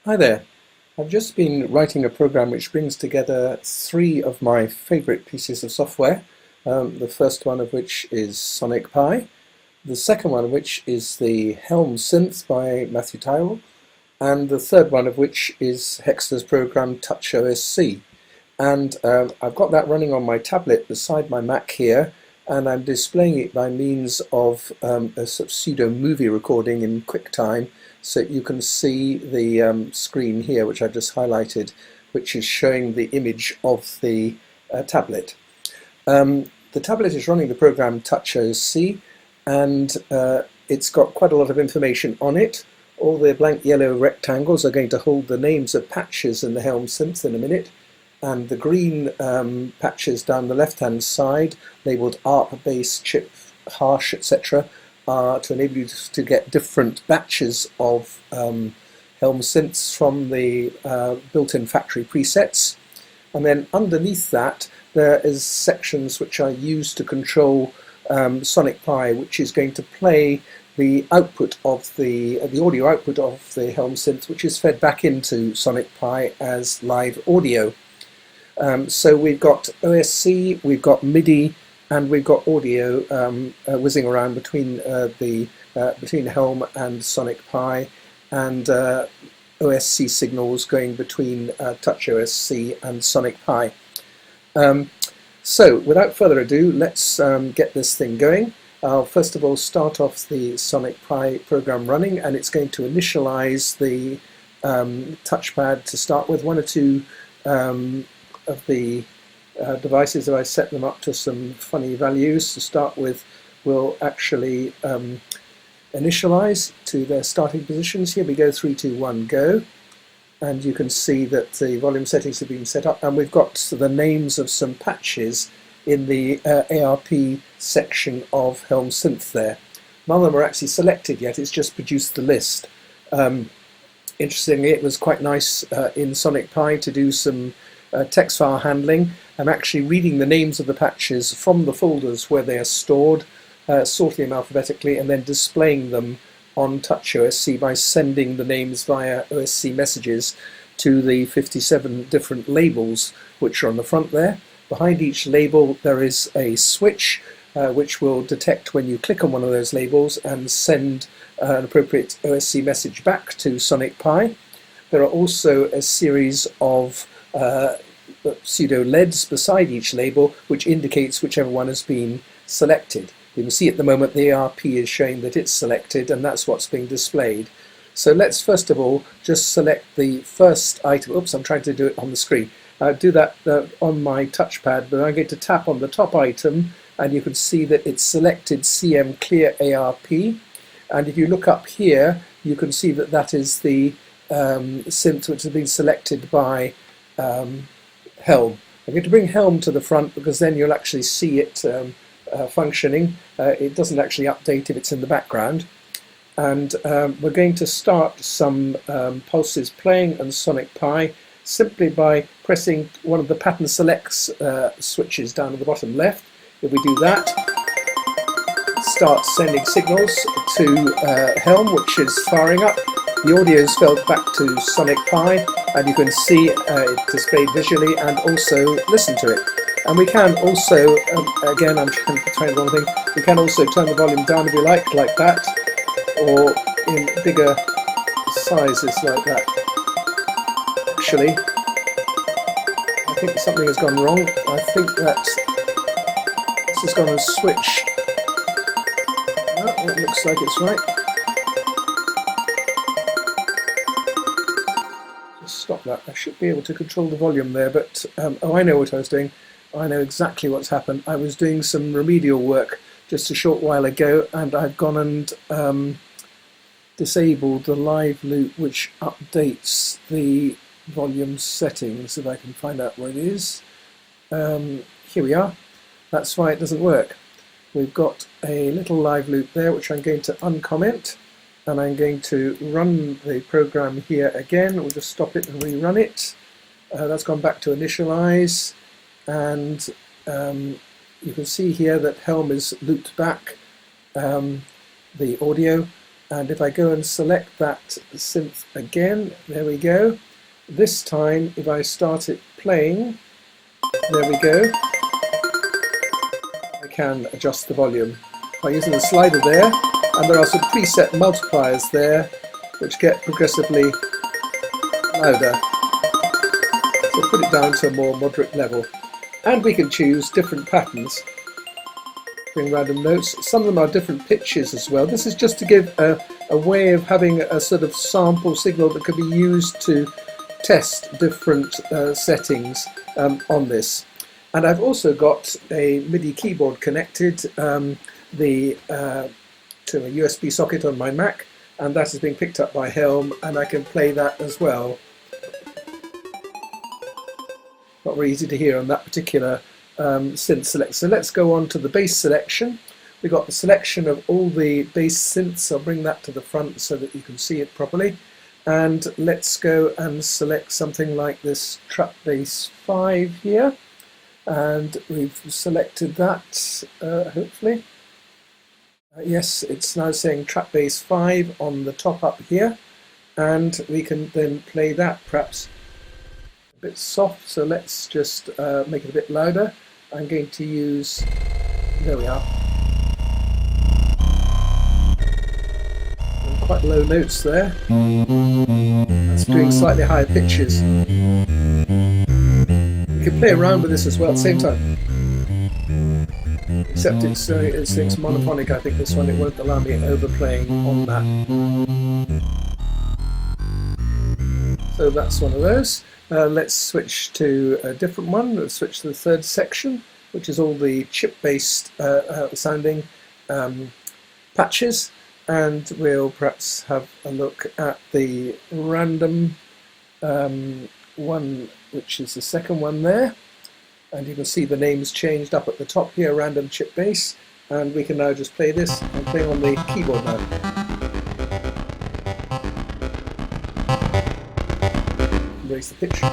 Hi there. I've just been writing a program which brings together three of my favorite pieces of software. The first one of which is SonicPi, the second one of which is the Helm Synth by Matthew Tyrrell, and the third one of which is Hexter's program TouchOSC. And I've got that running on my tablet beside my Mac here, and I'm displaying it by means of a sort of pseudo movie recording in QuickTime, so you can see the screen here, which I've just highlighted, which is showing the image of the tablet. The tablet is running the program TouchOSC, and it's got quite a lot of information on it. All the blank yellow rectangles are going to hold the names of patches in the Helm synth in a minute, and the green patches down the left-hand side, labelled ARP, bass, chip, harsh, etc., are to enable you to get different batches of Helm synths from the built-in factory presets. And then underneath that, there is sections which are used to control SonicPi, which is going to play the output of the audio output of the Helm synth, which is fed back into SonicPi as live audio. So we've got OSC, we've got MIDI, and we've got audio whizzing around between between Helm and SonicPi, and OSC signals going between TouchOSC and SonicPi. So without further ado, let's get this thing going. I'll first of all start off the SonicPi program running, and it's going to initialize the touchpad to start with. One or two of the devices, if I set them up to some funny values to start with, will actually initialize to their starting positions. Here we go, 3, 2, 1, go. And you can see that the volume settings have been set up, and we've got the names of some patches in the ARP section of Helm Synth there. None of them are actually selected yet, it's just produced the list. Interestingly, it was quite nice in SonicPi to do some text file handling. I'm actually reading the names of the patches from the folders where they are stored, sorting them alphabetically, and then displaying them on TouchOSC by sending the names via OSC messages to the 57 different labels which are on the front there. Behind each label there is a switch which will detect when you click on one of those labels and send an appropriate OSC message back to SonicPi. There are also a series of pseudo LEDs beside each label which indicates whichever one has been selected. You can see at the moment the ARP is showing that it's selected, and that's what's being displayed. So let's first of all just select the first item. Oops, I'm trying to do it on the screen. Do that on my touchpad, but I'm going to tap on the top item, and you can see that it's selected CM Clear ARP. And if you look up here, you can see that that is the synth which has been selected by Helm. I'm going to bring Helm to the front because then you'll actually see it functioning. It doesn't actually update if it's in the background. And we're going to start some pulses playing on SonicPi simply by pressing one of the pattern selects switches down at the bottom left. If we do that, start sending signals to Helm, which is firing up. The audio is fed back to SonicPi, and you can see it displayed visually and also listen to it. And we can also, again, I'm trying the wrong thing, we can also turn the volume down if you like that, or in bigger sizes like that. Actually, I think something has gone wrong. I think that this has gone a switch. No, it looks like it's right. Just stop that. I should be able to control the volume there, but oh, I know what I was doing. I know exactly what's happened. I was doing some remedial work just a short while ago, and I've gone and disabled the live loop which updates the volume settings, if I can find out where it is. Here we are. That's why it doesn't work. We've got a little live loop there which I'm going to uncomment, and I'm going to run the program here again. We'll just stop it and rerun it. That's gone back to initialize. And you can see here that Helm is looped back the audio, And if I go and select that synth again, there we go. This time, if I start it playing, there we go, I can adjust the volume by using the slider there, and there are some preset multipliers there which get progressively louder. So put it down to a more moderate level. And we can choose different patterns. Bring random notes. Some of them are different pitches as well. This is just to give a way of having a sort of sample signal that could be used to test different settings on this. And I've also got a MIDI keyboard connected to a USB socket on my Mac, and that is being picked up by Helm, and I can play that as well. Not very easy to hear on that particular synth select. So let's go on to the bass selection. We've got the selection of all the bass synths. I'll bring that to the front so that you can see it properly. And let's go and select something like this Trap Bass 5 here. And we've selected that, hopefully. Yes, it's now saying Trap Bass 5 on the top up here. And we can then play that perhaps a bit soft, so let's just make it a bit louder. I'm going to use, there we are, and quite low notes there. That's doing slightly higher pitches. You can play around with this as well at the same time. Except it's monophonic, I think this one, it won't allow me overplaying on that. So that's one of those. Let's switch to a different one. Let's switch to the third section, which is all the chip-based sounding patches, and we'll perhaps have a look at the random one, which is the second one there, and you can see the names changed up at the top here, random chip bass, and we can now just play this. I'm playing on the keyboard now. Raise the pitch.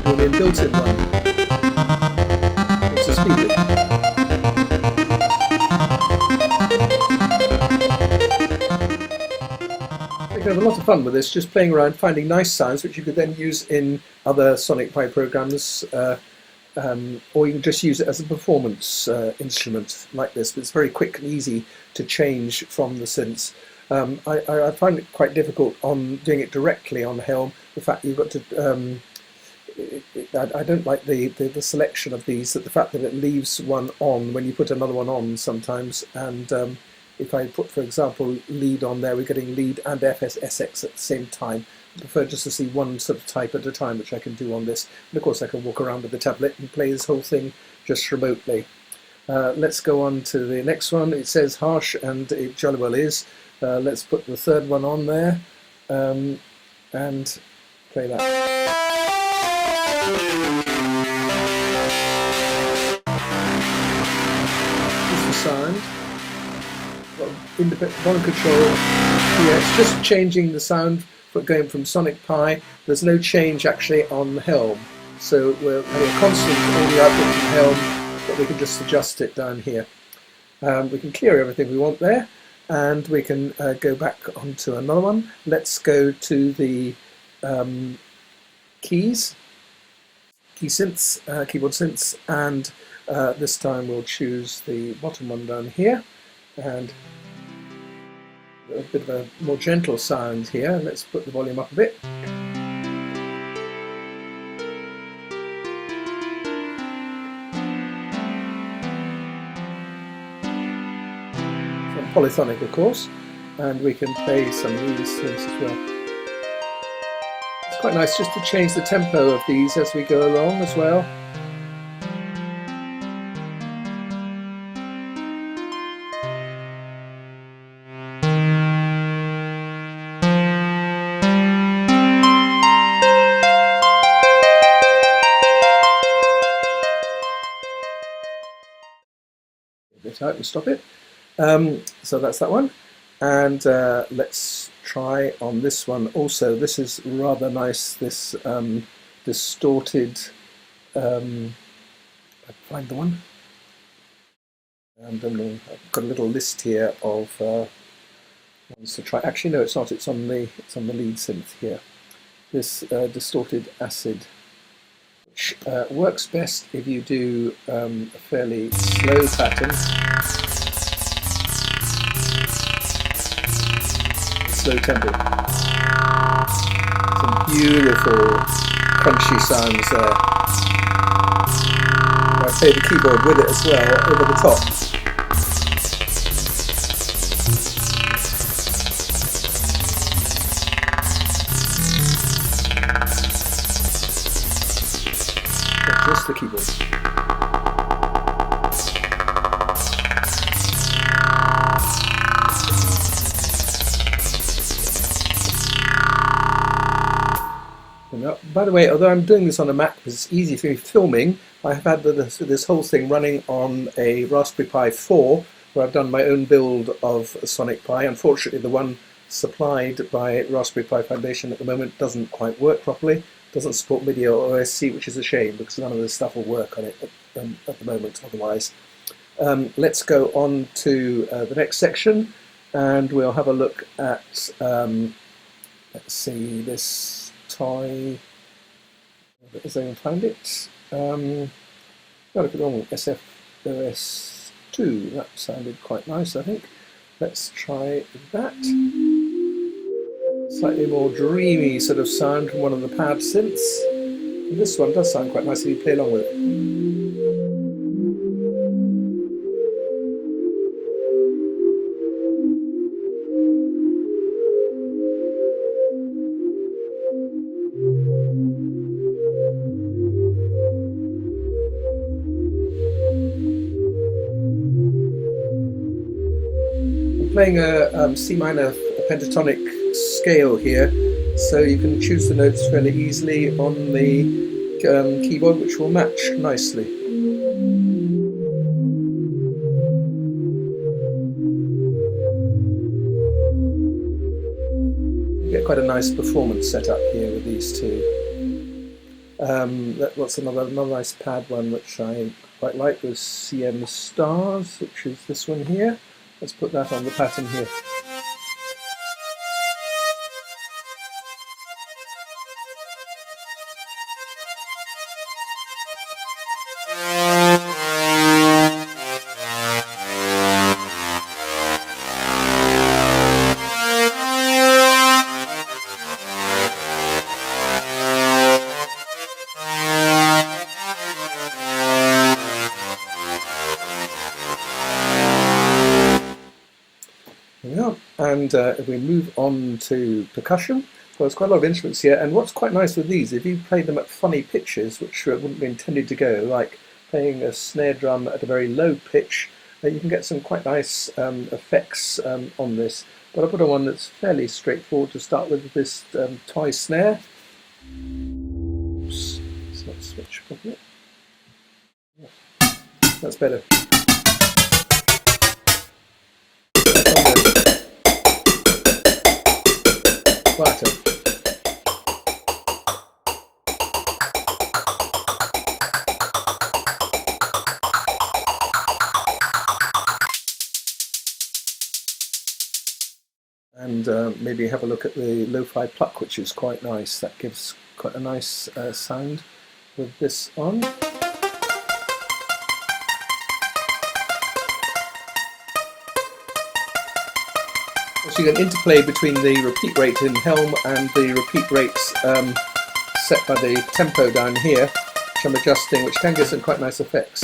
Or an built-in one. It's a speed it. I have a lot of fun with this, just playing around, finding nice sounds which you could then use in other SonicPi programs. Or you can just use it as a performance instrument like this, but it's very quick and easy to change from the synths. I find it quite difficult on doing it directly on Helm, the fact that you've got to, I don't like the selection of these, the fact that it leaves one on when you put another one on sometimes, and if I put, for example, lead on there, we're getting lead and FSX at the same time. I prefer just to see one sort of type at a time, which I can do on this. And of course I can walk around with the tablet and play this whole thing just remotely. Let's go on to the next one. It says harsh, and it jolly well is. Let's put the third one on there and play that. Here's the sound. Independent volume control. Yeah, it's just changing the sound. But going from SonicPi, there's no change actually on Helm. So we're having a constant audio output from Helm, but we can just adjust it down here. We can clear everything we want there, and we can go back onto another one. Let's go to the keys, key synths, keyboard synths, and this time we'll choose the bottom one down here, and a bit of a more gentle sound here. Let's put the volume up a bit. Some polyphonic, of course, and we can play some of these things as well. It's quite nice just to change the tempo of these as we go along as well. Bit out and stop it. So that's that one, and let's try on this one also. This is rather nice, this distorted find the one. And I've got a little list here of ones to try. Actually, no, it's not. It's on the lead synth here. This distorted acid, which works best if you do a fairly slow pattern, slow tempo. Some beautiful crunchy sounds there. I play the keyboard with it as well over the top. Not just the keyboard. By the way, although I'm doing this on a Mac because it's easy for me filming, I have had this whole thing running on a Raspberry Pi 4, where I've done my own build of SonicPi. Unfortunately, the one supplied by Raspberry Pi Foundation at the moment doesn't quite work properly, doesn't support MIDI or OSC, which is a shame because none of this stuff will work on it at the moment otherwise. Let's go on to the next section, and we'll have a look at, let's see, this toy, as I can find it. Got to put on SFOS2, that sounded quite nice, I think. Let's try that. Slightly more dreamy sort of sound from one of the pad synths. And this one does sound quite nice if you play along with it. Playing a C minor pentatonic scale here, so you can choose the notes fairly easily on the keyboard, which will match nicely. You get quite a nice performance setup here with these two. What's another nice pad one which I quite like was CM Stars, which is this one here. Let's put that on the pattern here. And if we move on to percussion, well, there's quite a lot of instruments here, and what's quite nice with these, if you play them at funny pitches, which wouldn't be intended to go, like playing a snare drum at a very low pitch, you can get some quite nice effects on this. But I'll put on one that's fairly straightforward to start with this toy snare. Oops, let's not switch properly. Yeah. That's better. Quieter. And maybe have a look at the lo-fi pluck, which is quite nice. That gives quite a nice sound with this on. So you can interplay between the repeat rate in Helm and the repeat rates set by the tempo down here, which I'm adjusting, which can give some quite nice effects.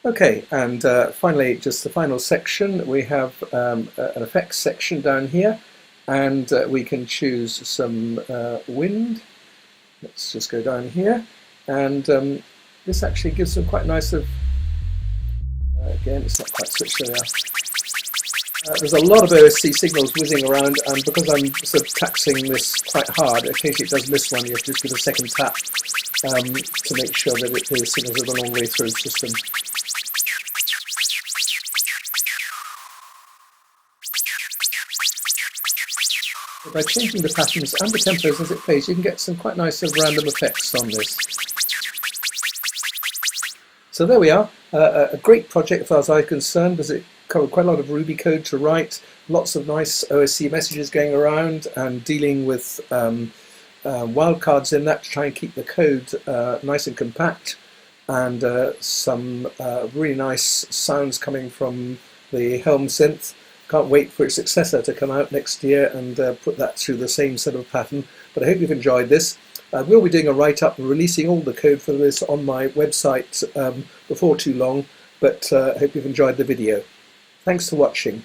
Okay, and finally, just the final section, we have an effects section down here, and we can choose some wind. Let's just go down here, and this actually gives some quite nice of, again, it's not quite switched there. There's a lot of OSC signals whizzing around, and because I'm sort of taxing this quite hard, occasionally it does miss one. You have to just give a second tap to make sure that the signals are run all the way through the system. by changing the patterns and the tempos as it plays, you can get some quite nice random effects on this. So there we are, a great project as far as I'm concerned, because it covered quite a lot of Ruby code to write, lots of nice OSC messages going around, and dealing with wildcards in that to try and keep the code nice and compact, and some really nice sounds coming from the Helm synth. Can't wait for its successor to come out next year and put that through the same sort of pattern. But I hope you've enjoyed this. We'll be doing a write-up and releasing all the code for this on my website before too long, but I hope you've enjoyed the video. Thanks for watching.